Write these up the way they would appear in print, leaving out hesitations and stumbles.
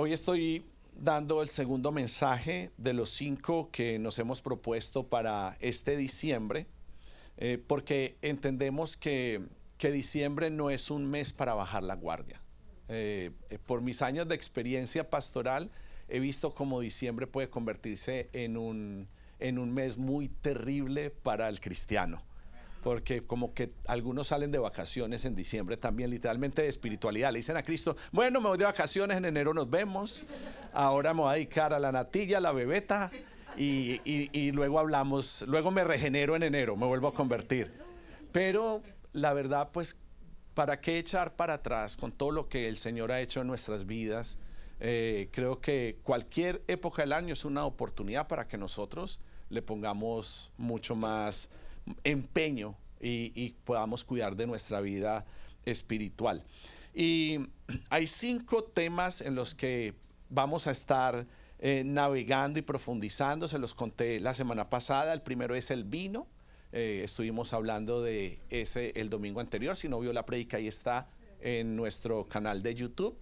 Hoy estoy dando el segundo mensaje de los 5 que nos hemos propuesto para este diciembre, porque entendemos que diciembre no es un mes para bajar la guardia. Por mis años de experiencia pastoral, he visto cómo diciembre puede convertirse en un mes muy terrible para el cristiano. Porque como que algunos salen de vacaciones en diciembre también, literalmente de espiritualidad. Le dicen a Cristo, bueno, me voy de vacaciones, en enero nos vemos, ahora me voy a dedicar a la natilla, a la bebeta y luego hablamos, luego me regenero en enero, me vuelvo a convertir. Pero la verdad, pues, ¿para qué echar para atrás con todo lo que el Señor ha hecho en nuestras vidas? Creo que cualquier época del año es una oportunidad para que nosotros le pongamos mucho más empeño y podamos cuidar de nuestra vida espiritual. Y hay 5 temas en los que vamos a estar navegando y profundizando. Se los conté la semana pasada. El primero es el vino. Estuvimos hablando de ese el domingo anterior. Si no vio la prédica, ahí está en nuestro canal de YouTube.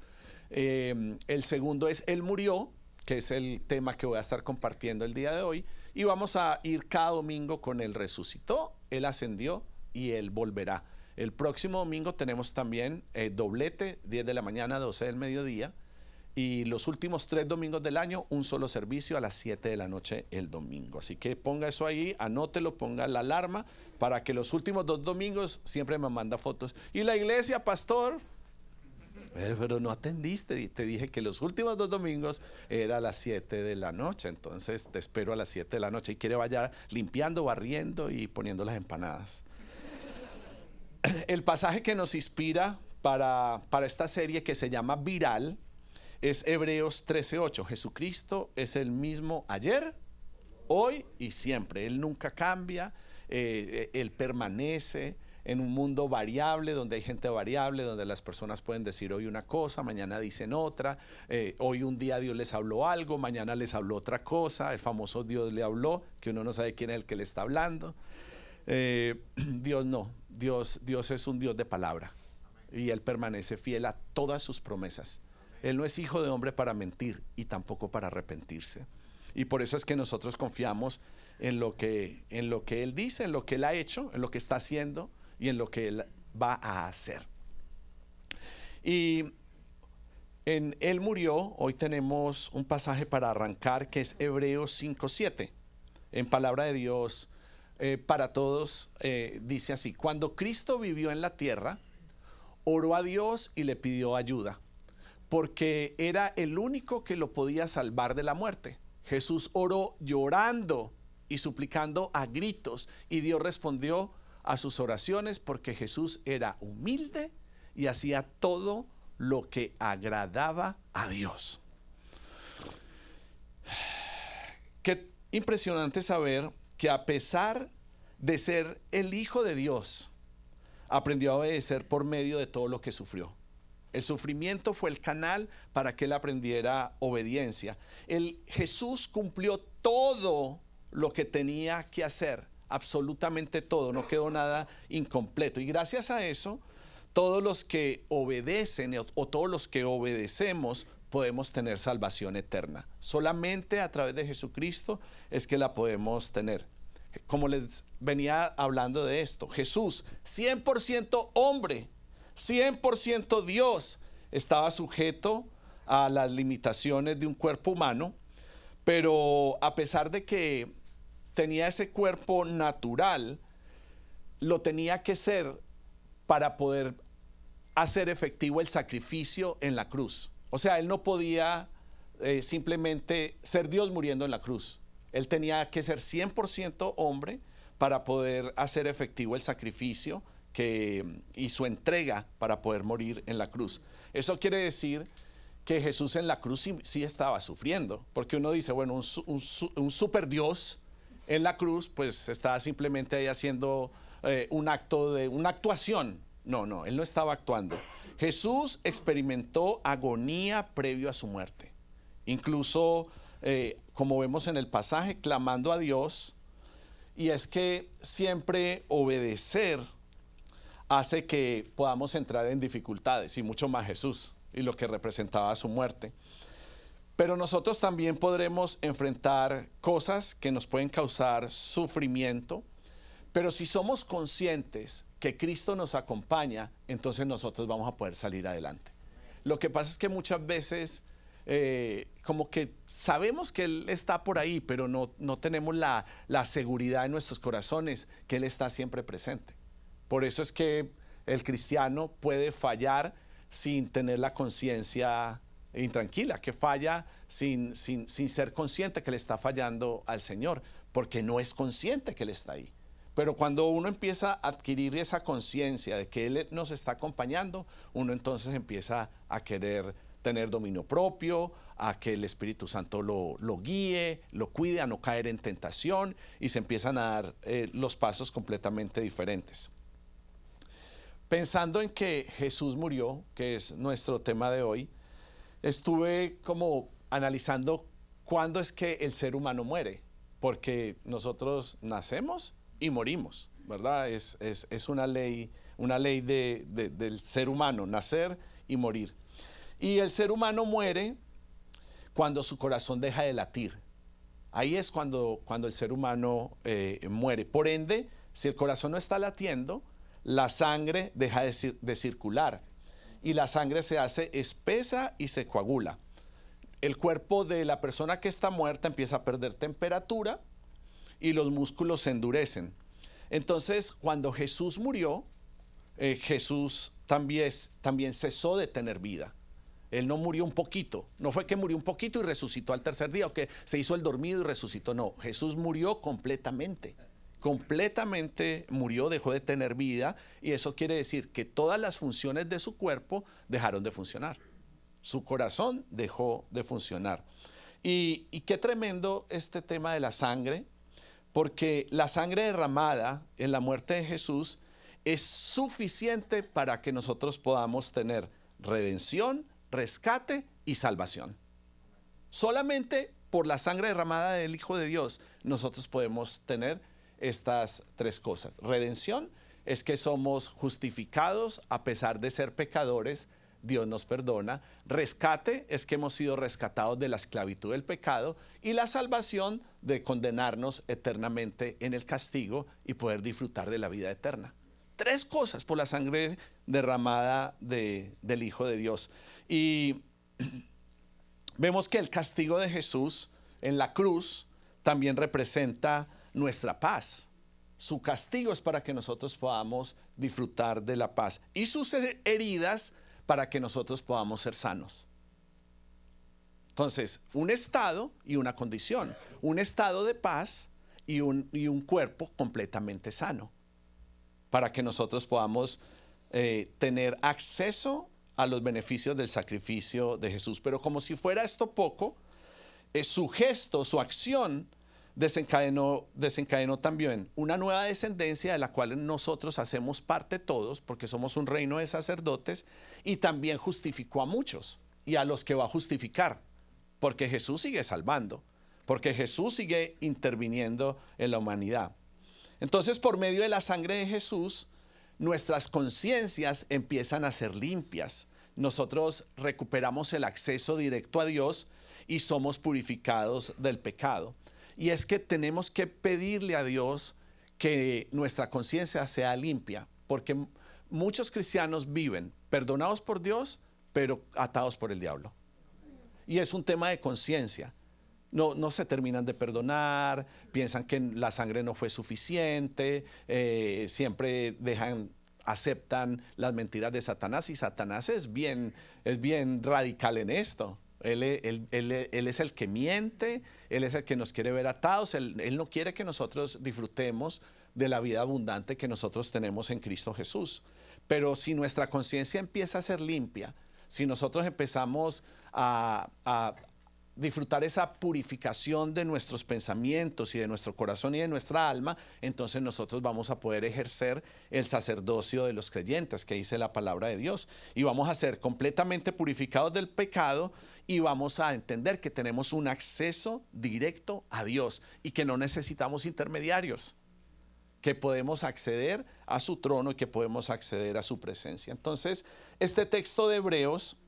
El segundo es Él murió, que es el tema que voy a estar compartiendo el día de hoy. Y vamos a ir cada domingo con Él resucitó, Él ascendió y Él volverá. El próximo domingo tenemos también doblete, 10 de la mañana, 12 del mediodía. Y los últimos 3 domingos del año, un solo servicio a las 7 de la noche el domingo. Así que ponga eso ahí, anótelo, ponga la alarma para que los últimos 2 domingos siempre me manda fotos. ¿Y la iglesia, pastor? Pero no atendiste, te dije que los últimos 2 domingos era a las 7 de la noche, entonces te espero a las 7 de la noche y quiere vaya limpiando, barriendo y poniendo las empanadas. El pasaje que nos inspira para esta serie, que se llama Viral, es Hebreos 13:8. Jesucristo es el mismo ayer, hoy y siempre. Él nunca cambia, Él permanece en un mundo variable, donde hay gente variable, donde las personas pueden decir hoy una cosa, mañana dicen otra. Hoy un día Dios les habló algo, mañana les habló otra cosa. El famoso Dios le habló, que uno no sabe quién es el que le está hablando. Dios no, Dios es un Dios de palabra y Él permanece fiel a todas sus promesas. Él no es hijo de hombre para mentir y tampoco para arrepentirse. Y por eso es que nosotros confiamos en lo que Él dice, en lo que Él ha hecho, en lo que está haciendo y en lo que Él va a hacer. Y en Él murió, hoy tenemos un pasaje para arrancar que es Hebreos 5:7. En palabra de Dios para todos dice así: cuando Cristo vivió en la tierra, oró a Dios y le pidió ayuda, porque era el único que lo podía salvar de la muerte. Jesús oró llorando y suplicando a gritos, y Dios respondió a sus oraciones porque Jesús era humilde y hacía todo lo que agradaba a Dios. Qué impresionante saber que a pesar de ser el Hijo de Dios, aprendió a obedecer por medio de todo lo que sufrió. El sufrimiento fue el canal para que Él aprendiera obediencia. Jesús cumplió todo lo que tenía que hacer, absolutamente todo, no quedó nada incompleto. Y gracias a eso, todos los que obedecen o todos los que obedecemos podemos tener salvación eterna. Solamente a través de Jesucristo es que la podemos tener. Como les venía hablando de esto, Jesús, 100% hombre, 100% Dios, estaba sujeto a las limitaciones de un cuerpo humano, pero a pesar de que tenía ese cuerpo natural, lo tenía que ser para poder hacer efectivo el sacrificio en la cruz. O sea, Él no podía simplemente ser Dios muriendo en la cruz. Él tenía que ser 100% hombre para poder hacer efectivo el sacrificio y su entrega para poder morir en la cruz. Eso quiere decir que Jesús en la cruz sí estaba sufriendo, porque uno dice, bueno, un super Dios en la cruz pues estaba simplemente ahí haciendo una actuación. No, Él no estaba actuando. Jesús experimentó agonía previo a su muerte. Incluso, como vemos en el pasaje, clamando a Dios. Y es que siempre obedecer hace que podamos entrar en dificultades, y mucho más Jesús y lo que representaba su muerte. Pero nosotros también podremos enfrentar cosas que nos pueden causar sufrimiento, pero si somos conscientes que Cristo nos acompaña, entonces nosotros vamos a poder salir adelante. Lo que pasa es que muchas veces como que sabemos que Él está por ahí, pero no tenemos la seguridad en nuestros corazones que Él está siempre presente. Por eso es que el cristiano puede fallar sin tener la conciencia intranquila, que falla sin ser consciente que le está fallando al Señor, porque no es consciente que Él está ahí. Pero cuando uno empieza a adquirir esa conciencia de que Él nos está acompañando, uno entonces empieza a querer tener dominio propio, a que el Espíritu Santo lo guíe, lo cuide, a no caer en tentación, y se empiezan a dar los pasos completamente diferentes. Pensando en que Jesús murió, que es nuestro tema de hoy, estuve como analizando cuándo es que el ser humano muere, porque nosotros nacemos y morimos, ¿verdad? Es una ley del ser humano, nacer y morir. Y el ser humano muere cuando su corazón deja de latir. Ahí es cuando el ser humano muere. Por ende, si el corazón no está latiendo, la sangre deja de circular y la sangre se hace espesa y se coagula. El cuerpo de la persona que está muerta empieza a perder temperatura y los músculos se endurecen. Entonces, cuando Jesús murió, Jesús también cesó de tener vida. Él no murió un poquito, no fue que murió un poquito y resucitó al tercer día, o que se hizo el dormido y resucitó. No, Jesús murió completamente murió, dejó de tener vida, y eso quiere decir que todas las funciones de su cuerpo dejaron de funcionar. Su corazón dejó de funcionar. Y qué tremendo este tema de la sangre, porque la sangre derramada en la muerte de Jesús es suficiente para que nosotros podamos tener redención, rescate y salvación. Solamente por la sangre derramada del Hijo de Dios nosotros podemos tener estas tres cosas. Redención es que somos justificados a pesar de ser pecadores, Dios nos perdona. Rescate es que hemos sido rescatados de la esclavitud del pecado, y la salvación de condenarnos eternamente en el castigo y poder disfrutar de la vida eterna. Tres cosas por la sangre derramada del Hijo de Dios. Y vemos que el castigo de Jesús en la cruz también representa nuestra paz. Su castigo es para que nosotros podamos disfrutar de la paz, y sus heridas para que nosotros podamos ser sanos. Entonces, un estado y una condición, un estado de paz y un cuerpo completamente sano, para que nosotros podamos tener acceso a los beneficios del sacrificio de Jesús. Pero como si fuera esto poco, su gesto, su acción desencadenó también una nueva descendencia de la cual nosotros hacemos parte todos, porque somos un reino de sacerdotes, y también justificó a muchos y a los que va a justificar, porque Jesús sigue salvando, porque Jesús sigue interviniendo en la humanidad. Entonces, por medio de la sangre de Jesús, nuestras conciencias empiezan a ser limpias. Nosotros recuperamos el acceso directo a Dios y somos purificados del pecado. Y es que tenemos que pedirle a Dios que nuestra conciencia sea limpia, porque muchos cristianos viven perdonados por Dios, pero atados por el diablo. Y es un tema de conciencia. No se terminan de perdonar, piensan que la sangre no fue suficiente, siempre aceptan las mentiras de Satanás, y Satanás es bien radical en esto. Él es el que miente, Él es el que nos quiere ver atados, él no quiere que nosotros disfrutemos de la vida abundante que nosotros tenemos en Cristo Jesús. Pero si nuestra conciencia empieza a ser limpia, si nosotros empezamos a disfrutar esa purificación de nuestros pensamientos y de nuestro corazón y de nuestra alma, entonces nosotros vamos a poder ejercer el sacerdocio de los creyentes, que dice la palabra de Dios, y vamos a ser completamente purificados del pecado, y vamos a entender que tenemos un acceso directo a Dios y que no necesitamos intermediarios, que podemos acceder a su trono y que podemos acceder a su presencia. Entonces, este texto de Hebreos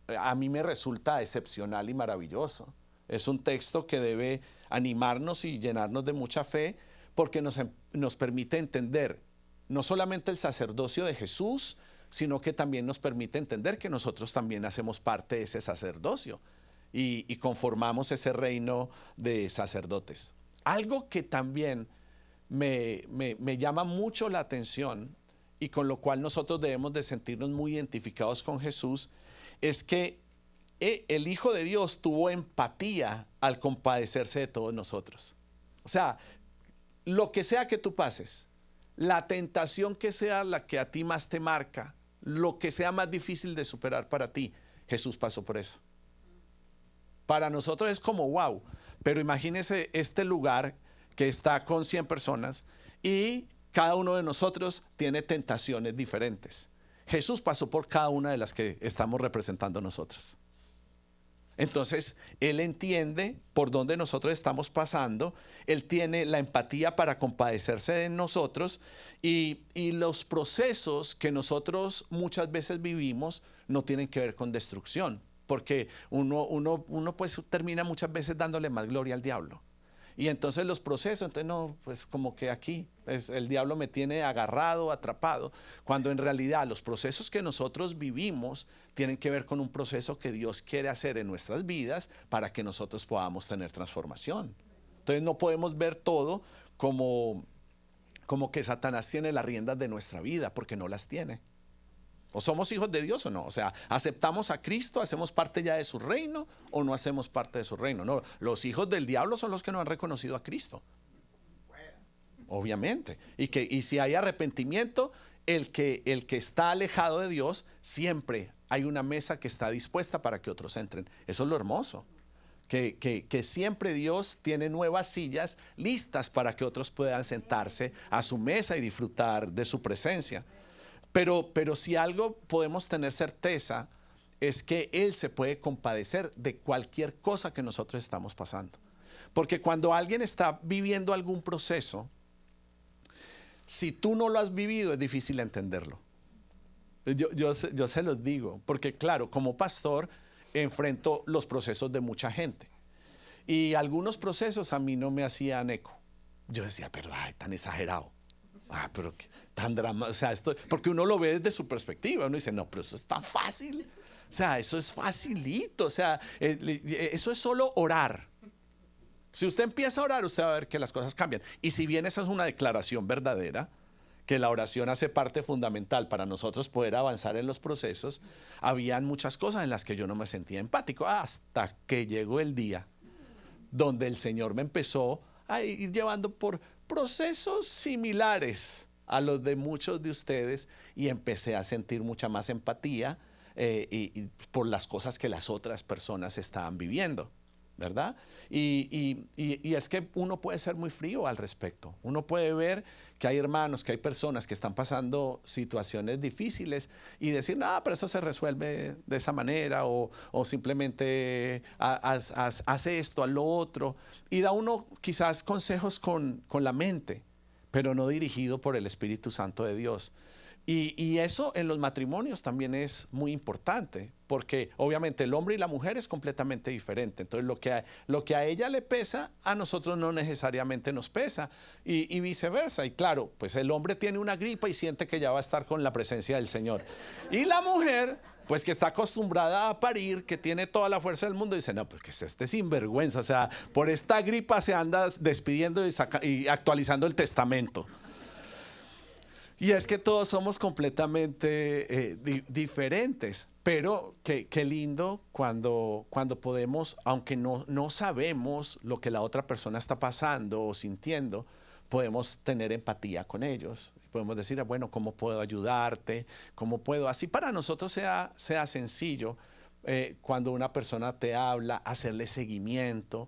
a mí me resulta excepcional y maravilloso. Es un texto que debe animarnos y llenarnos de mucha fe porque nos permite entender no solamente el sacerdocio de Jesús, sino que también nos permite entender que nosotros también hacemos parte de ese sacerdocio y conformamos ese reino de sacerdotes. Algo que también me llama mucho la atención y con lo cual nosotros debemos de sentirnos muy identificados con Jesús es que el Hijo de Dios tuvo empatía al compadecerse de todos nosotros. O sea, lo que sea que tú pases, la tentación que sea la que a ti más te marca, lo que sea más difícil de superar para ti, Jesús pasó por eso. Para nosotros es como wow, pero imagínese este lugar que está con 100 personas y cada uno de nosotros tiene tentaciones diferentes. Jesús pasó por cada una de las que estamos representando nosotros. Entonces, Él entiende por dónde nosotros estamos pasando, Él tiene la empatía para compadecerse de nosotros y los procesos que nosotros muchas veces vivimos no tienen que ver con destrucción, porque uno pues termina muchas veces dándole más gloria al diablo. Y entonces los procesos, entonces no, pues como que aquí el diablo me tiene agarrado, atrapado, cuando en realidad los procesos que nosotros vivimos tienen que ver con un proceso que Dios quiere hacer en nuestras vidas para que nosotros podamos tener transformación. Entonces no podemos ver todo como que Satanás tiene las riendas de nuestra vida, porque no las tiene. O somos hijos de Dios o no. O sea, aceptamos a Cristo, hacemos parte ya de su reino o no hacemos parte de su reino. No, los hijos del diablo son los que no han reconocido a Cristo. Obviamente. Y si hay arrepentimiento, el que está alejado de Dios, siempre hay una mesa que está dispuesta para que otros entren. Eso es lo hermoso. Que siempre Dios tiene nuevas sillas listas para que otros puedan sentarse a su mesa y disfrutar de su presencia. Pero si algo podemos tener certeza es que Él se puede compadecer de cualquier cosa que nosotros estamos pasando. Porque cuando alguien está viviendo algún proceso, si tú no lo has vivido es difícil entenderlo. Yo se los digo, porque claro, como pastor enfrento los procesos de mucha gente. Y algunos procesos a mí no me hacían eco. Yo decía, pero ay, tan exagerado. Pero tan dramático, o sea, porque uno lo ve desde su perspectiva, uno dice, no, pero eso es tan fácil, o sea, eso es facilito, o sea, eso es solo orar. Si usted empieza a orar, usted va a ver que las cosas cambian. Y si bien esa es una declaración verdadera, que la oración hace parte fundamental para nosotros poder avanzar en los procesos, habían muchas cosas en las que yo no me sentía empático, hasta que llegó el día donde el Señor me empezó a ir llevando por procesos similares a los de muchos de ustedes y empecé a sentir mucha más empatía y por las cosas que las otras personas estaban viviendo, ¿verdad? Y es que uno puede ser muy frío al respecto. Uno puede ver que hay hermanos, que hay personas que están pasando situaciones difíciles y decir, no, pero eso se resuelve de esa manera o simplemente hace esto, haz lo otro. Y da uno quizás consejos con la mente, pero no dirigido por el Espíritu Santo de Dios. Y eso en los matrimonios también es muy importante, porque obviamente el hombre y la mujer es completamente diferente. Entonces lo que a ella le pesa, a nosotros no necesariamente nos pesa y viceversa. Y claro, pues el hombre tiene una gripa y siente que ya va a estar con la presencia del Señor. Y la mujer, pues que está acostumbrada a parir, que tiene toda la fuerza del mundo, dice, no, pues que es este sinvergüenza. O sea, por esta gripa se anda despidiendo y actualizando el testamento. Y es que todos somos completamente diferentes, pero qué lindo cuando podemos, aunque no sabemos lo que la otra persona está pasando o sintiendo, podemos tener empatía con ellos. Podemos decir, bueno, ¿cómo puedo ayudarte? ¿Cómo puedo? Así para nosotros sea sencillo cuando una persona te habla, hacerle seguimiento,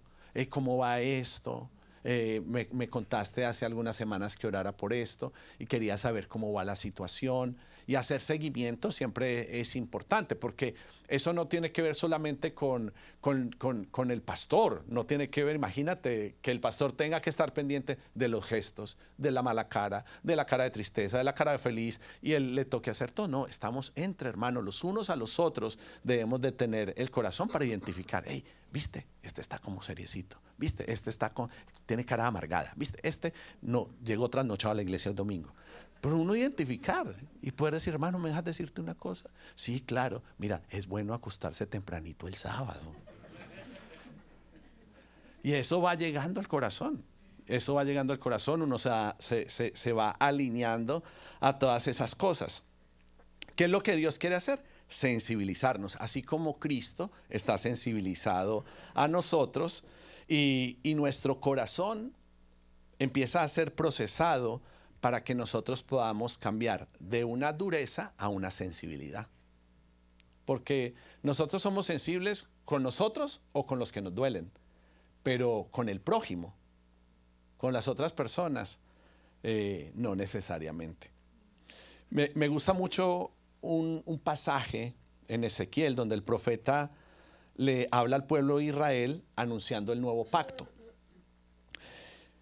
¿cómo va esto? Me contaste hace algunas semanas que orara por esto y quería saber cómo va la situación y hacer seguimiento siempre es importante, porque eso no tiene que ver solamente con el pastor, no tiene que ver, imagínate que el pastor tenga que estar pendiente de los gestos, de la mala cara, de la cara de tristeza, de la cara de feliz, y él le toque hacer todo. No, estamos entre hermanos, los unos a los otros debemos de tener el corazón para identificar, hey, viste, este está como seriecito, viste, este tiene cara amargada, viste, este no, llegó trasnochado a la iglesia el domingo. Pero uno identificar y poder decir, hermano, ¿me dejas decirte una cosa? Sí, claro, mira, es bueno acostarse tempranito el sábado. Y eso va llegando al corazón. Eso va llegando al corazón, uno se va alineando a todas esas cosas. ¿Qué es lo que Dios quiere hacer? Sensibilizarnos, así como Cristo está sensibilizado a nosotros y nuestro corazón empieza a ser procesado para que nosotros podamos cambiar de una dureza a una sensibilidad. Porque nosotros somos sensibles con nosotros o con los que nos duelen, pero con el prójimo, con las otras personas, no necesariamente. Me gusta mucho un pasaje en Ezequiel donde el profeta le habla al pueblo de Israel anunciando el nuevo pacto.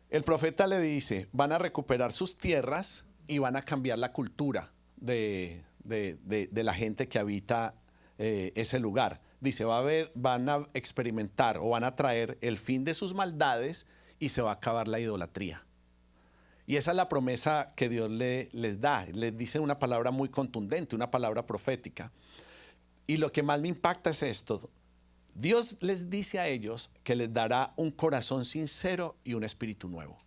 El profeta le dice, van a recuperar sus tierras y van a cambiar la cultura de la gente que habita ese lugar. Dice, van a experimentar o van a traer el fin de sus maldades y se va a acabar la idolatría. Y esa es la promesa que Dios les da. Les dice una palabra muy contundente, una palabra profética. Y lo que más me impacta es esto. Dios les dice a ellos que les dará un corazón sincero y un espíritu nuevo.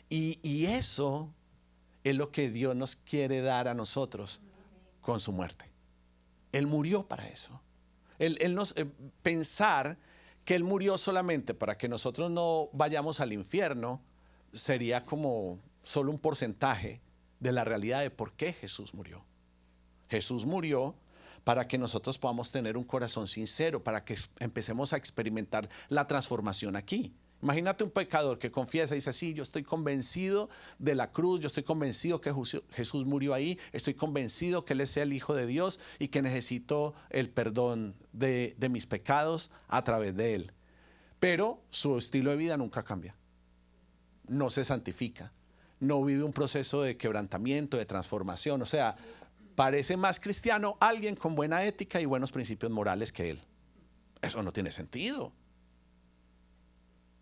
Y eso es lo que Dios nos quiere dar a nosotros con su muerte. Él murió para eso. Pensar que Él murió solamente para que nosotros no vayamos al infierno sería como solo un porcentaje de la realidad de por qué Jesús murió. Jesús murió para que nosotros podamos tener un corazón sincero, para que empecemos a experimentar la transformación aquí. Imagínate un pecador que confiesa y dice, sí, yo estoy convencido de la cruz, yo estoy convencido que Jesús murió ahí, estoy convencido que Él es el Hijo de Dios y que necesito el perdón de mis pecados a través de Él. Pero su estilo de vida nunca cambia, no se santifica, no vive un proceso de quebrantamiento, de transformación, o sea, parece más cristiano alguien con buena ética y buenos principios morales que él. Eso no tiene sentido.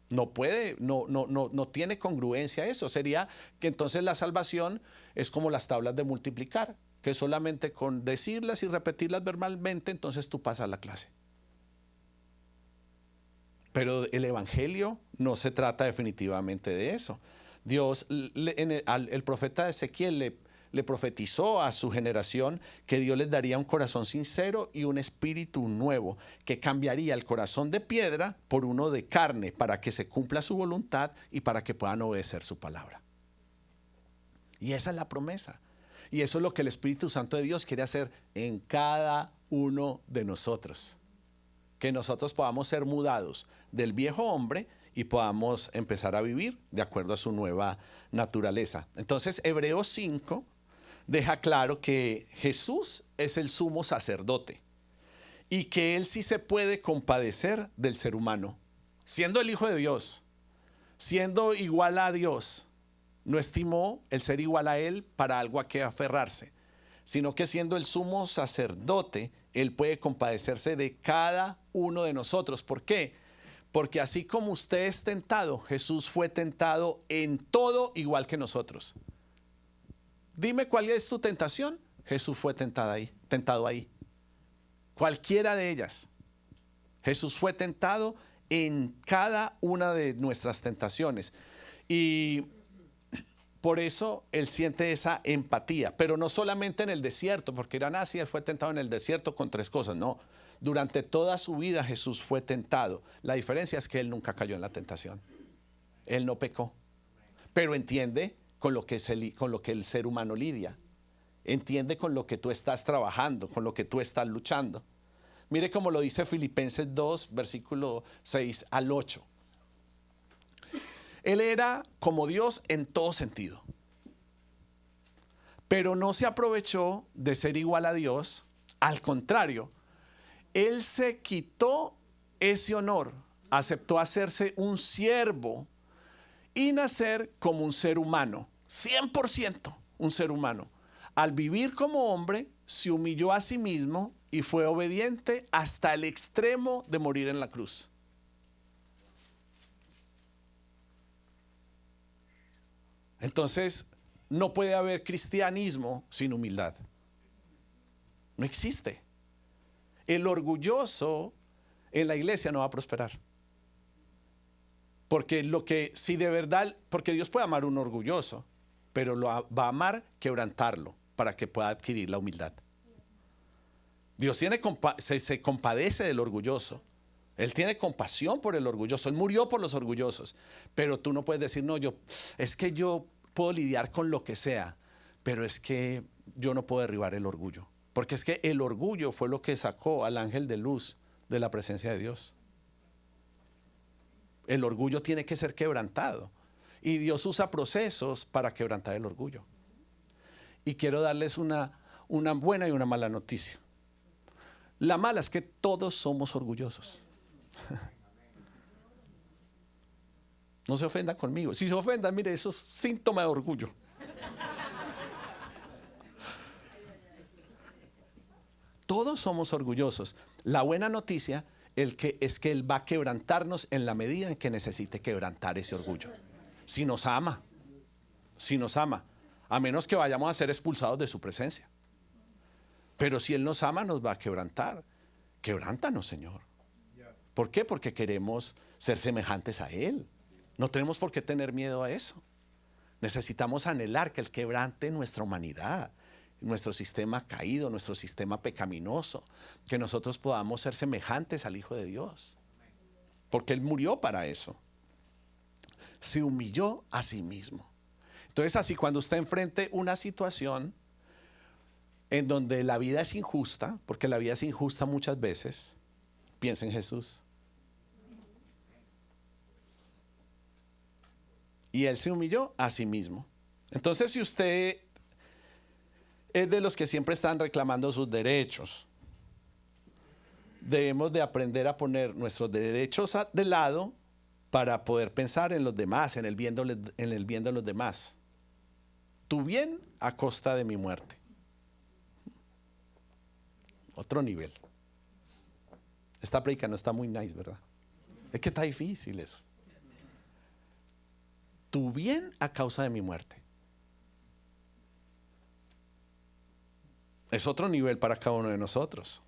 No puede, no tiene congruencia eso. Sería que entonces la salvación es como las tablas de multiplicar, que solamente con decirlas y repetirlas verbalmente, entonces tú pasas la clase. Pero el evangelio no se trata definitivamente de eso. Dios, el profeta Ezequiel le profetizó a su generación que Dios les daría un corazón sincero y un espíritu nuevo, que cambiaría el corazón de piedra por uno de carne para que se cumpla su voluntad y para que puedan obedecer su palabra. Y esa es la promesa. Y eso es lo que el Espíritu Santo de Dios quiere hacer en cada uno de nosotros. Que nosotros podamos ser mudados del viejo hombre y podamos empezar a vivir de acuerdo a su nueva naturaleza. Entonces, Hebreos 5 deja claro que Jesús es el sumo sacerdote y que Él sí se puede compadecer del ser humano. Siendo el Hijo de Dios, siendo igual a Dios, no estimó el ser igual a Él para algo a que aferrarse, sino que siendo el sumo sacerdote, Él puede compadecerse de cada uno de nosotros. ¿Por qué? Porque así como usted es tentado, Jesús fue tentado en todo igual que nosotros. Dime cuál es tu tentación. Jesús fue tentado ahí. Cualquiera de ellas. Jesús fue tentado en cada una de nuestras tentaciones. Y por eso Él siente esa empatía. Pero no solamente en el desierto, porque dirán, sí, Él fue tentado en el desierto con 3 cosas. No. Durante toda su vida Jesús fue tentado. La diferencia es que Él nunca cayó en la tentación. Él no pecó. Pero entiende con lo que el ser humano lidia. Entiende con lo que tú estás trabajando, con lo que tú estás luchando. Mire cómo lo dice Filipenses 2, versículo 6 al 8. Él era como Dios en todo sentido. Pero no se aprovechó de ser igual a Dios. Al contrario, Él se quitó ese honor, aceptó hacerse un siervo y nacer como un ser humano, 100% un ser humano. Al vivir como hombre, se humilló a sí mismo y fue obediente hasta el extremo de morir en la cruz. Entonces, no puede haber cristianismo sin humildad. No existe. El orgulloso en la iglesia no va a prosperar. Porque si de verdad, porque Dios puede amar a un orgulloso, pero va a amar quebrantarlo para que pueda adquirir la humildad. Dios se compadece del orgulloso. Él tiene compasión por el orgulloso. Él murió por los orgullosos. Pero tú no puedes decir, no, es que yo puedo lidiar con lo que sea, pero es que yo no puedo derribar el orgullo. Porque es que el orgullo fue lo que sacó al ángel de luz de la presencia de Dios. El orgullo tiene que ser quebrantado. Y Dios usa procesos para quebrantar el orgullo. Y quiero darles una buena y una mala noticia. La mala es que todos somos orgullosos. No se ofendan conmigo. Si se ofendan, mire, eso es síntoma de orgullo. Todos somos orgullosos. La buena noticia es que Él va a quebrantarnos en la medida en que necesite quebrantar ese orgullo. Si nos ama, a menos que vayamos a ser expulsados de su presencia. Pero si Él nos ama, nos va a quebrantar. Quebrántanos, Señor. ¿Por qué? Porque queremos ser semejantes a Él. No tenemos por qué tener miedo a eso. Necesitamos anhelar que Él quebrante nuestra humanidad, nuestro sistema caído, nuestro sistema pecaminoso, que nosotros podamos ser semejantes al Hijo de Dios. Porque Él murió para eso. Se humilló a sí mismo. Entonces, así cuando usted enfrente una situación en donde la vida es injusta, porque la vida es injusta muchas veces, piensa en Jesús. Y Él se humilló a sí mismo. Entonces, si usted es de los que siempre están reclamando sus derechos, debemos de aprender a poner nuestros derechos de lado para poder pensar en los demás, en el bien de los demás. Tu bien a costa de mi muerte. Otro nivel. Esta prédica no está muy nice, ¿verdad? Es que está difícil eso. Tu bien a causa de mi muerte. Es otro nivel para cada uno de nosotros.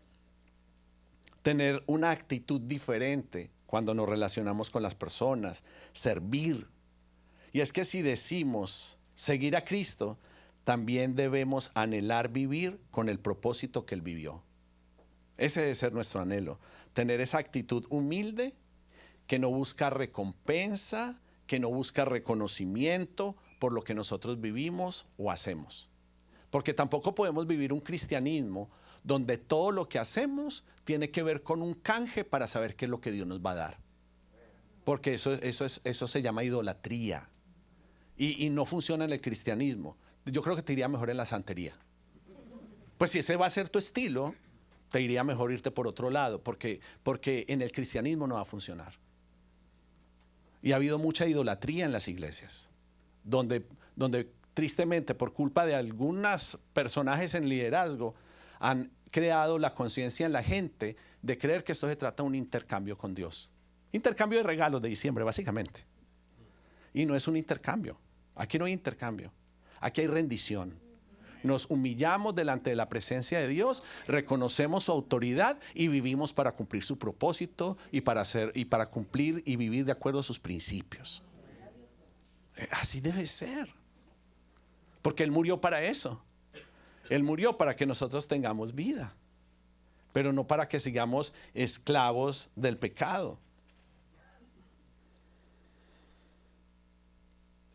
Tener una actitud diferente cuando nos relacionamos con las personas, servir. Y es que si decimos seguir a Cristo, también debemos anhelar vivir con el propósito que Él vivió. Ese debe ser nuestro anhelo. Tener esa actitud humilde que no busca recompensa, que no busca reconocimiento por lo que nosotros vivimos o hacemos. Porque tampoco podemos vivir un cristianismo donde todo lo que hacemos tiene que ver con un canje para saber qué es lo que Dios nos va a dar. Porque eso se llama idolatría. Y no funciona en el cristianismo. Yo creo que te iría mejor en la santería. Pues si ese va a ser tu estilo, te iría mejor irte por otro lado, porque en el cristianismo no va a funcionar. Y ha habido mucha idolatría en las iglesias, donde tristemente por culpa de algunos personajes en liderazgo han creado la conciencia en la gente de creer que esto se trata de un intercambio con Dios. Intercambio de regalos de diciembre, básicamente. Y no es un intercambio. Aquí no hay intercambio. Aquí hay rendición. Nos humillamos delante de la presencia de Dios, reconocemos su autoridad y vivimos para cumplir su propósito y para cumplir y vivir de acuerdo a sus principios. Así debe ser. Porque Él murió para eso. Él murió para que nosotros tengamos vida, pero no para que sigamos esclavos del pecado.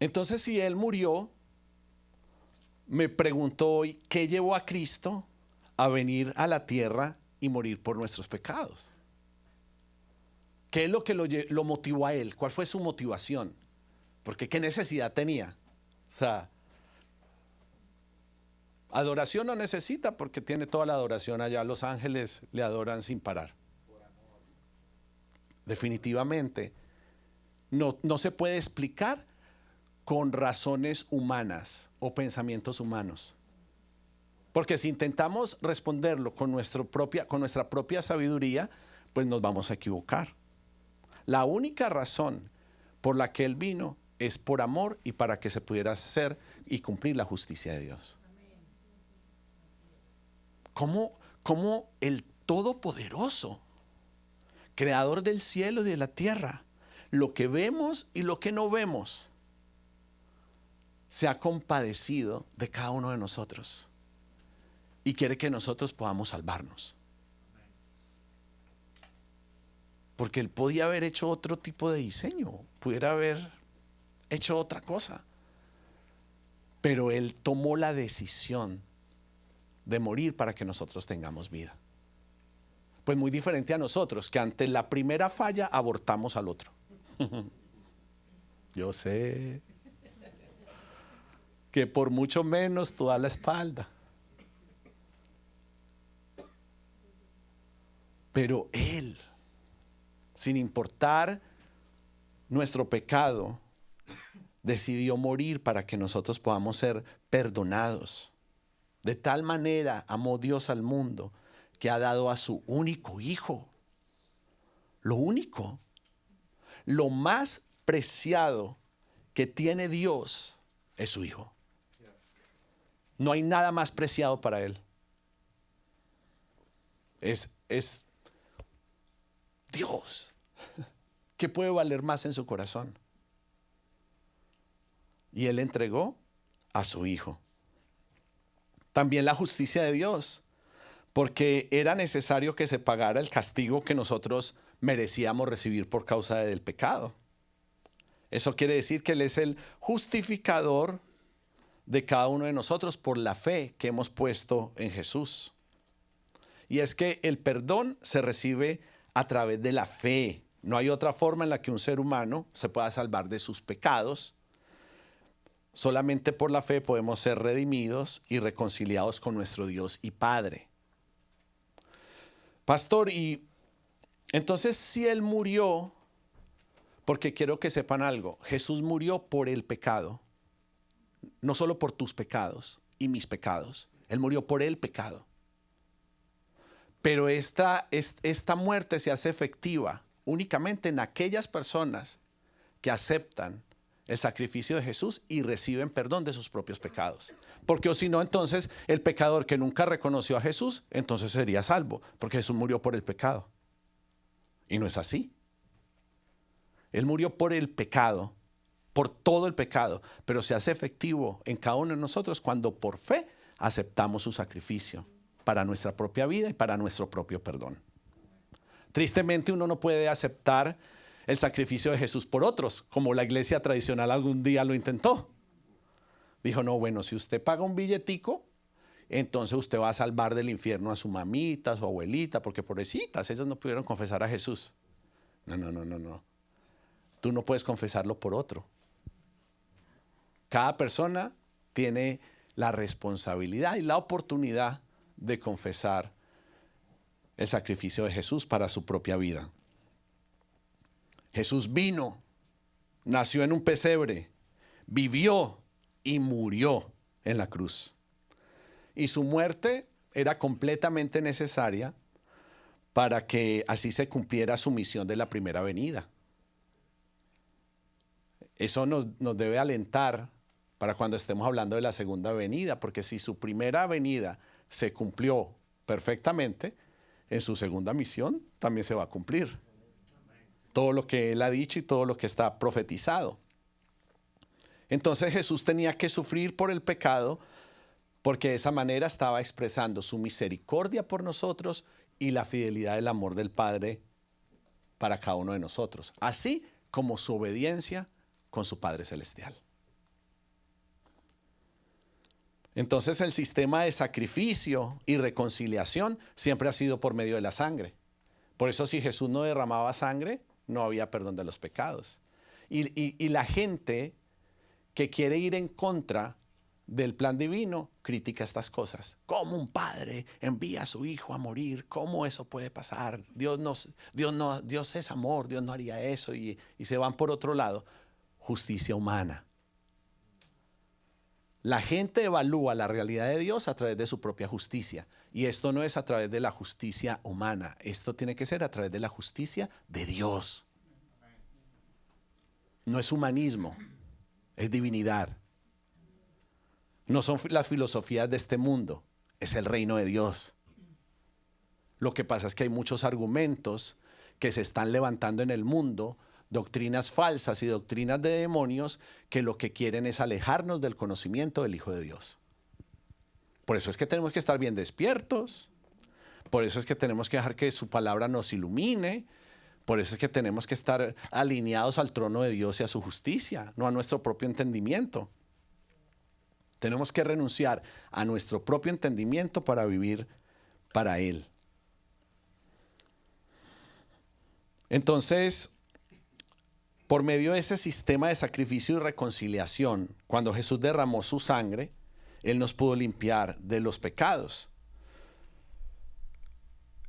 Entonces, si Él murió, me pregunto hoy, ¿qué llevó a Cristo a venir a la tierra y morir por nuestros pecados? ¿Qué es lo que lo motivó a Él? ¿Cuál fue su motivación? Porque ¿qué necesidad tenía? O sea, Adoración no necesita porque tiene toda la adoración allá. Los ángeles le adoran sin parar. Definitivamente no se puede explicar con razones humanas o pensamientos humanos. Porque si intentamos responderlo con nuestra propia sabiduría, pues nos vamos a equivocar. La única razón por la que Él vino es por amor y para que se pudiera hacer y cumplir la justicia de Dios. ¿Cómo el Todopoderoso, Creador del cielo y de la tierra, lo que vemos y lo que no vemos, se ha compadecido de cada uno de nosotros y quiere que nosotros podamos salvarnos? Porque Él podía haber hecho otro tipo de diseño, pudiera haber hecho otra cosa, pero Él tomó la decisión de morir para que nosotros tengamos vida. Pues muy diferente a nosotros, que ante la primera falla abortamos al otro. Yo sé que por mucho menos tú das la espalda. Pero Él, sin importar nuestro pecado, decidió morir para que nosotros podamos ser perdonados. De tal manera amó Dios al mundo que ha dado a su único hijo. Lo único, lo más preciado que tiene Dios es su hijo. No hay nada más preciado para Él. Es Dios. ¿Qué puede valer más en su corazón? Y Él entregó a su hijo. También la justicia de Dios, porque era necesario que se pagara el castigo que nosotros merecíamos recibir por causa del pecado. Eso quiere decir que Él es el justificador de cada uno de nosotros por la fe que hemos puesto en Jesús. Y es que el perdón se recibe a través de la fe. No hay otra forma en la que un ser humano se pueda salvar de sus pecados. Solamente por la fe podemos ser redimidos y reconciliados con nuestro Dios y Padre. Pastor, y entonces si Él murió, porque quiero que sepan algo, Jesús murió por el pecado, no solo por tus pecados y mis pecados, Él murió por el pecado. Pero esta muerte se hace efectiva únicamente en aquellas personas que aceptan el sacrificio de Jesús y reciben perdón de sus propios pecados. Porque o si no, entonces el pecador que nunca reconoció a Jesús, entonces sería salvo, porque Jesús murió por el pecado. Y no es así. Él murió por el pecado, por todo el pecado, pero se hace efectivo en cada uno de nosotros cuando por fe aceptamos su sacrificio para nuestra propia vida y para nuestro propio perdón. Tristemente uno no puede aceptar el sacrificio de Jesús por otros, como la iglesia tradicional algún día lo intentó. Dijo, no, bueno, si usted paga un billetico, entonces usted va a salvar del infierno a su mamita, a su abuelita, porque pobrecitas, ellos no pudieron confesar a Jesús. No. Tú no puedes confesarlo por otro. Cada persona tiene la responsabilidad y la oportunidad de confesar el sacrificio de Jesús para su propia vida. Jesús vino, nació en un pesebre, vivió y murió en la cruz. Y su muerte era completamente necesaria para que así se cumpliera su misión de la primera venida. Eso nos debe alentar para cuando estemos hablando de la segunda venida, porque si su primera venida se cumplió perfectamente, en su segunda misión también se va a cumplir todo lo que Él ha dicho y todo lo que está profetizado. Entonces Jesús tenía que sufrir por el pecado, porque de esa manera estaba expresando su misericordia por nosotros y la fidelidad del amor del Padre para cada uno de nosotros, así como su obediencia con su Padre Celestial. Entonces el sistema de sacrificio y reconciliación siempre ha sido por medio de la sangre. Por eso si Jesús no derramaba sangre, no había perdón de los pecados. Y la gente que quiere ir en contra del plan divino, critica estas cosas. ¿Cómo un padre envía a su hijo a morir? ¿Cómo eso puede pasar? Dios es amor, Dios no haría eso, y se van por otro lado. Justicia humana. La gente evalúa la realidad de Dios a través de su propia justicia, y esto no es a través de la justicia humana, esto tiene que ser a través de la justicia de Dios. No es humanismo, es divinidad. No son las filosofías de este mundo, es el reino de Dios. Lo que pasa es que hay muchos argumentos que se están levantando en el mundo, doctrinas falsas y doctrinas de demonios, que lo que quieren es alejarnos del conocimiento del Hijo de Dios. Por eso es que tenemos que estar bien despiertos, por eso es que tenemos que dejar que su palabra nos ilumine, por eso es que tenemos que estar alineados al trono de Dios y a su justicia, no a nuestro propio entendimiento. Tenemos que renunciar a nuestro propio entendimiento para vivir para Él. Entonces, por medio de ese sistema de sacrificio y reconciliación, cuando Jesús derramó su sangre, Él nos pudo limpiar de los pecados.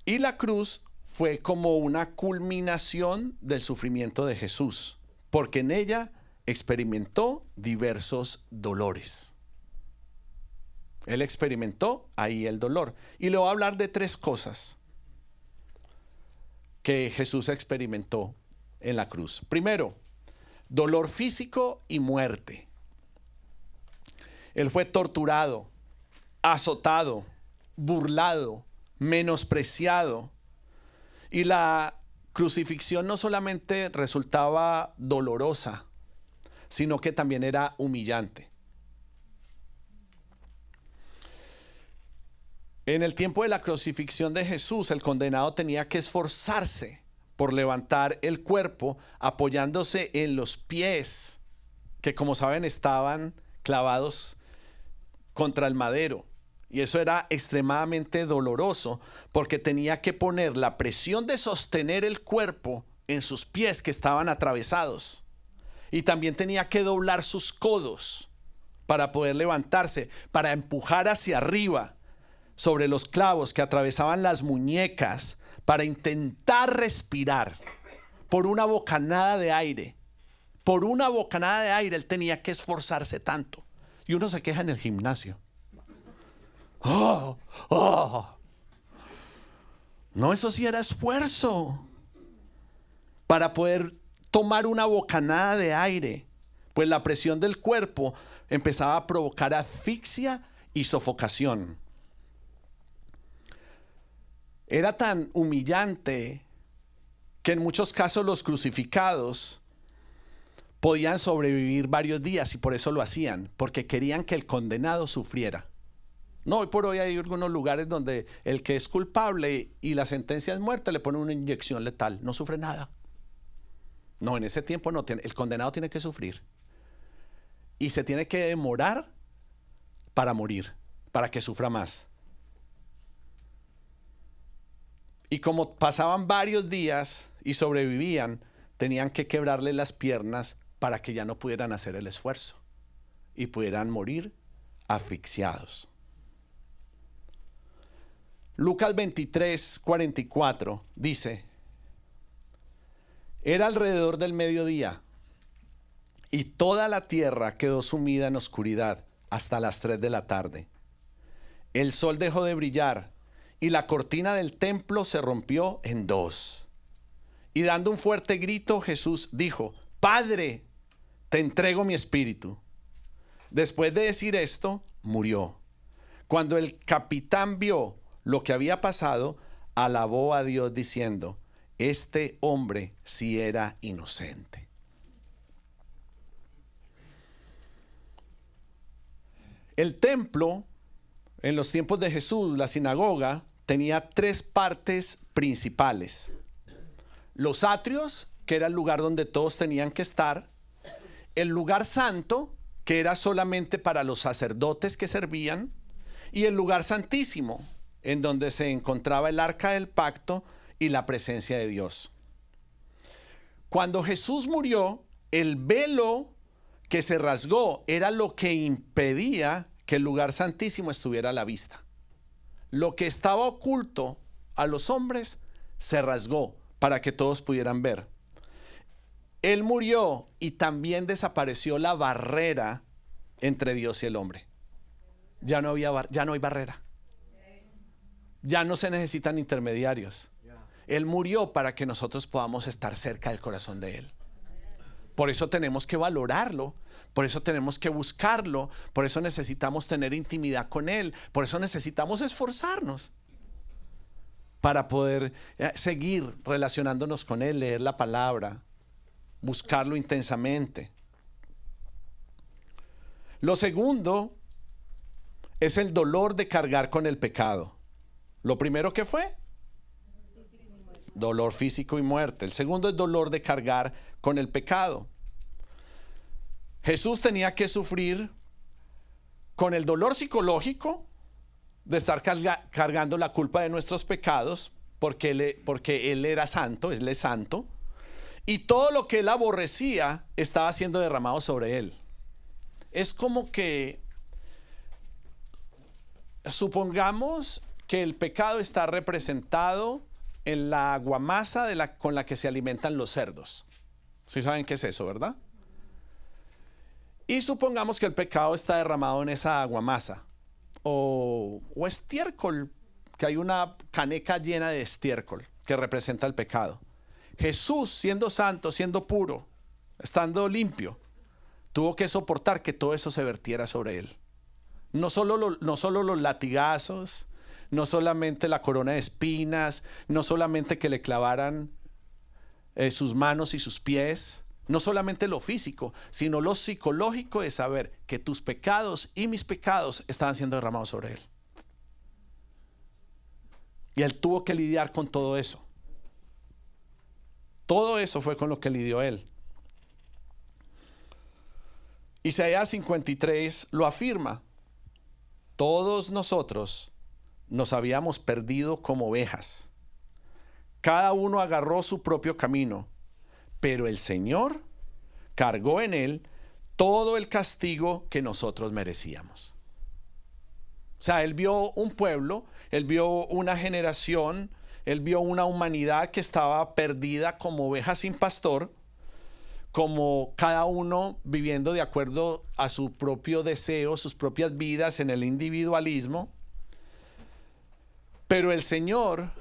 Y la cruz fue como una culminación del sufrimiento de Jesús, porque en ella experimentó diversos dolores. Él experimentó ahí el dolor. Y le voy a hablar de 3 cosas que Jesús experimentó en la cruz. Primero, dolor físico y muerte. Él fue torturado, azotado, burlado, menospreciado. Y la crucifixión no solamente resultaba dolorosa, sino que también era humillante. En el tiempo de la crucifixión de Jesús, el condenado tenía que esforzarse por levantar el cuerpo apoyándose en los pies, que como saben estaban clavados contra el madero. Y eso era extremadamente doloroso, porque tenía que poner la presión de sostener el cuerpo en sus pies que estaban atravesados. Y también tenía que doblar sus codos para poder levantarse, para empujar hacia arriba sobre los clavos que atravesaban las muñecas, para intentar respirar por una bocanada de aire. Por una bocanada de aire él tenía que esforzarse tanto. Y uno se queja en el gimnasio. No, eso sí era esfuerzo para poder tomar una bocanada de aire, pues la presión del cuerpo empezaba a provocar asfixia y sofocación. Era tan humillante que en muchos casos los crucificados podían sobrevivir varios días, y por eso lo hacían, porque querían que el condenado sufriera. No, hoy por hoy hay algunos lugares donde el que es culpable y la sentencia es muerte le ponen una inyección letal, no sufre nada. No, en ese tiempo no, el condenado tiene que sufrir y se tiene que demorar para morir, para que sufra más. Y como pasaban varios días y sobrevivían, tenían que quebrarle las piernas para que ya no pudieran hacer el esfuerzo y pudieran morir asfixiados. Lucas 23:44 dice: era alrededor del mediodía y toda la tierra quedó sumida en oscuridad hasta las 3 de la tarde. El sol dejó de brillar y la cortina del templo se rompió en 2. Y dando un fuerte grito, Jesús dijo: Padre, te entrego mi espíritu. Después de decir esto, murió. Cuando el capitán vio lo que había pasado, alabó a Dios diciendo: este hombre sí era inocente. El templo, en los tiempos de Jesús, la sinagoga, tenía 3 partes principales. Los atrios, que era el lugar donde todos tenían que estar. El lugar santo, que era solamente para los sacerdotes que servían. Y el lugar santísimo, en donde se encontraba el arca del pacto y la presencia de Dios. Cuando Jesús murió, el velo que se rasgó era lo que impedía que el lugar santísimo estuviera a la vista. Lo que estaba oculto a los hombres se rasgó para que todos pudieran ver. Él murió y también desapareció la barrera entre Dios y el hombre. Ya no hay barrera. Ya no se necesitan intermediarios. Él murió para que nosotros podamos estar cerca del corazón de Él. Por eso tenemos que valorarlo, por eso tenemos que buscarlo, por eso necesitamos tener intimidad con Él, por eso necesitamos esforzarnos para poder seguir relacionándonos con Él, leer la palabra, buscarlo intensamente. Lo segundo es el dolor de cargar con el pecado. Lo primero que fue dolor físico y muerte. El segundo es dolor de cargar con el pecado. Jesús tenía que sufrir con el dolor psicológico de estar cargando la culpa de nuestros pecados, porque Él era santo, Él es santo, y todo lo que Él aborrecía estaba siendo derramado sobre Él. Es como que supongamos que el pecado está representado en la aguamasa con la que se alimentan los cerdos. ¿Sí saben qué es eso, verdad? Y supongamos que el pecado está derramado en esa aguamasa o estiércol, que hay una caneca llena de estiércol que representa el pecado. Jesús, siendo santo, siendo puro, estando limpio, tuvo que soportar que todo eso se vertiera sobre Él. No solo los latigazos, no solamente la corona de espinas, no solamente que le clavaran sus manos y sus pies, no solamente lo físico, sino lo psicológico de saber que tus pecados y mis pecados estaban siendo derramados sobre Él. Y Él tuvo que lidiar con todo eso. Todo eso fue con lo que lidió Él. Isaías 53 lo afirma. Todos nosotros nos habíamos perdido como ovejas. Cada uno agarró su propio camino, pero el Señor cargó en Él todo el castigo que nosotros merecíamos. O sea, Él vio un pueblo, Él vio una generación, Él vio una humanidad que estaba perdida como ovejas sin pastor, como cada uno viviendo de acuerdo a su propio deseo, sus propias vidas en el individualismo. Pero el Señor,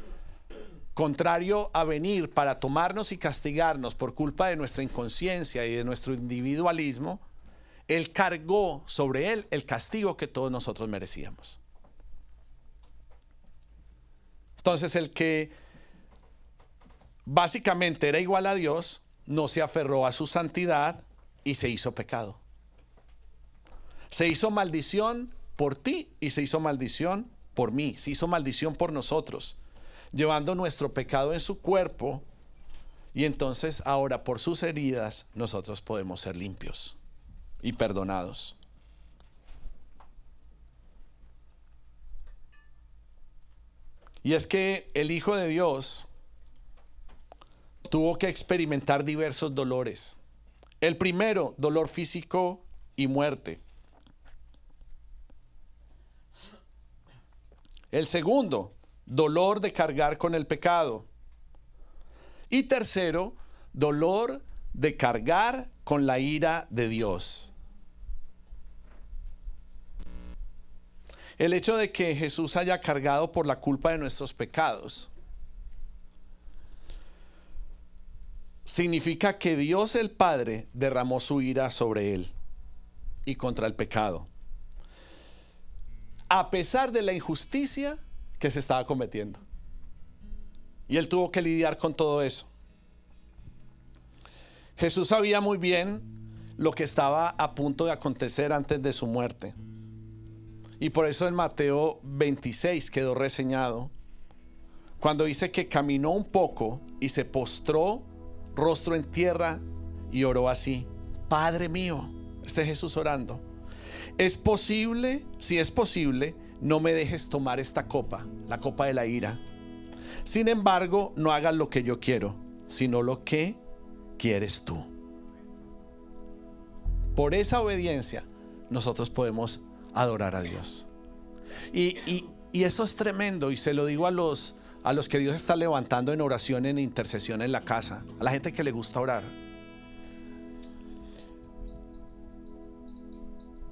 contrario a venir para tomarnos y castigarnos por culpa de nuestra inconsciencia y de nuestro individualismo, Él cargó sobre Él el castigo que todos nosotros merecíamos. Entonces, el que básicamente era igual a Dios, no se aferró a su santidad y se hizo pecado. Se hizo maldición por ti y se hizo maldición por mí. Se hizo maldición por nosotros, llevando nuestro pecado en su cuerpo, y entonces ahora por sus heridas nosotros podemos ser limpios y perdonados. Y es que el Hijo de Dios tuvo que experimentar diversos dolores. El primero, dolor físico y muerte. El segundo, dolor de cargar con el pecado. Y tercero, dolor de cargar con la ira de Dios. El hecho de que Jesús haya cargado por la culpa de nuestros pecados significa que Dios el Padre derramó su ira sobre Él y contra el pecado, a pesar de la injusticia que se estaba cometiendo. Y Él tuvo que lidiar con todo eso. Jesús sabía muy bien lo que estaba a punto de acontecer antes de su muerte. Y por eso en Mateo 26 quedó reseñado cuando dice que caminó un poco y se postró rostro en tierra y oró así: Padre mío, este es Jesús orando, es posible, si es posible, no me dejes tomar esta copa, la copa de la ira. Sin embargo, no hagas lo que yo quiero, sino lo que quieres tú. por esa obediencia, nosotros podemos adorar a Dios. Y eso es tremendo, y se lo digo a los que Dios está levantando en oración, en intercesión en la casa, a la gente que le gusta orar.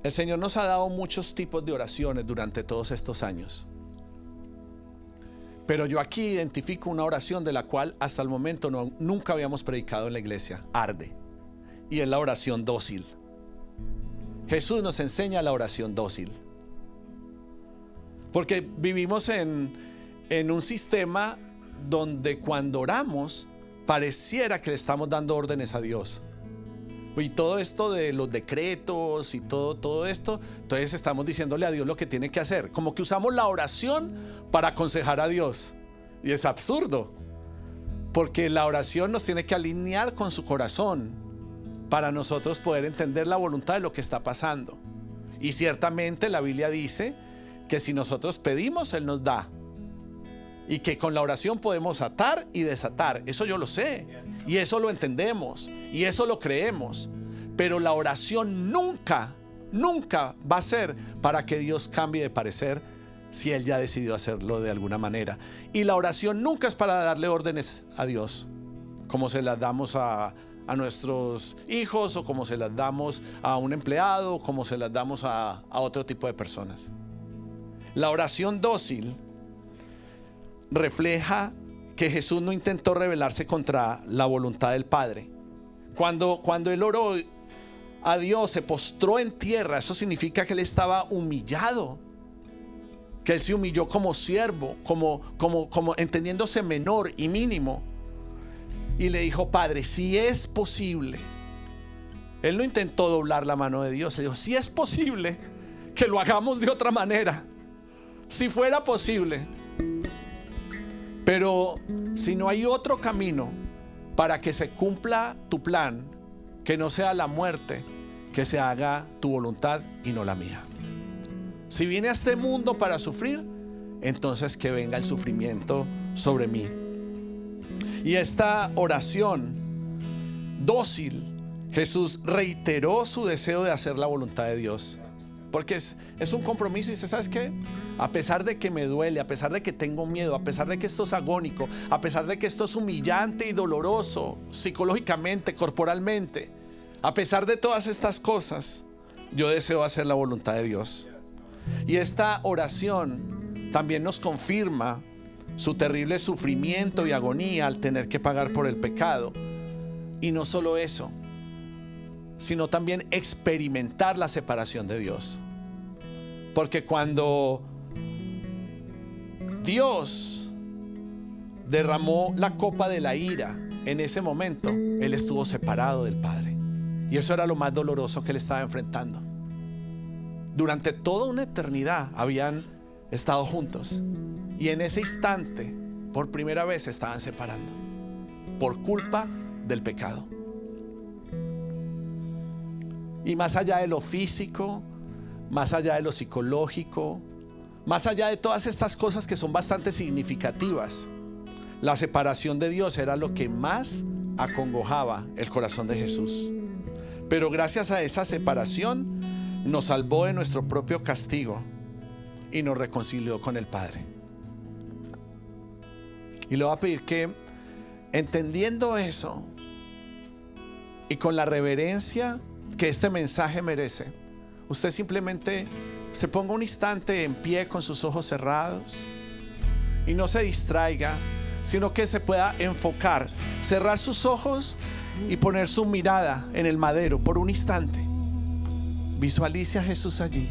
El Señor nos ha dado muchos tipos de oraciones durante todos estos años, pero yo aquí identifico una oración de la cual hasta el momento nunca habíamos predicado en la iglesia. Arde, y es la oración dócil. Jesús nos enseña la oración dócil, porque vivimos en un sistema donde cuando oramos pareciera que le estamos dando órdenes a Dios. Y todo esto de los decretos y todo esto, entonces estamos diciéndole a Dios lo que tiene que hacer, como que usamos la oración para aconsejar a Dios. Y es absurdo, porque la oración nos tiene que alinear con su corazón para nosotros poder entender la voluntad de lo que está pasando. Y ciertamente la Biblia dice que si nosotros pedimos, Él nos da, y que con la oración podemos atar y desatar. Eso yo lo sé, y eso lo entendemos, y eso lo creemos. Pero la oración nunca va a ser para que Dios cambie de parecer si Él ya decidió hacerlo de alguna manera. Y la oración nunca es para darle órdenes a Dios, como se las damos a nuestros hijos, o como se las damos a un empleado, o como se las damos a otro tipo de personas. La oración dócil refleja que Jesús no intentó rebelarse contra la voluntad del Padre. Cuando Él oró a Dios, se postró en tierra. Eso significa que Él estaba humillado, que Él se humilló como siervo, como entendiéndose menor y mínimo, y le dijo: Padre, si es posible. Él no intentó doblar la mano de Dios. Él dijo: si es posible que lo hagamos de otra manera, si fuera posible. Pero si no hay otro camino para que se cumpla tu plan, que no sea la muerte, que se haga tu voluntad y no la mía. Si vine a este mundo para sufrir, entonces que venga el sufrimiento sobre mí. Y esta oración dócil, Jesús reiteró su deseo de hacer la voluntad de Dios, porque es un compromiso. Y dice: ¿sabes qué? A pesar de que me duele, a pesar de que tengo miedo, a pesar de que esto es agónico, a pesar de que esto es humillante y doloroso psicológicamente, corporalmente, a pesar de todas estas cosas, yo deseo hacer la voluntad de Dios. Y esta oración también nos confirma su terrible sufrimiento y agonía al tener que pagar por el pecado. Y no solo eso, sino también experimentar la separación de Dios. Porque cuando Dios derramó la copa de la ira, en ese momento Él estuvo separado del Padre. Y eso era lo más doloroso que Él estaba enfrentando. Durante toda una eternidad habían estado juntos, y en ese instante por primera vez se estaban separando por culpa del pecado. Y más allá de lo físico, más allá de lo psicológico, más allá de todas estas cosas que son bastante significativas, la separación de Dios era lo que más acongojaba el corazón de Jesús. Pero gracias a esa separación nos salvó de nuestro propio castigo y nos reconcilió con el Padre. Y le voy a pedir que, entendiendo eso y con la reverencia que este mensaje merece, usted simplemente se ponga un instante en pie con sus ojos cerrados y no se distraiga, sino que se pueda enfocar, cerrar sus ojos y poner su mirada en el madero por un instante. Visualice a Jesús allí.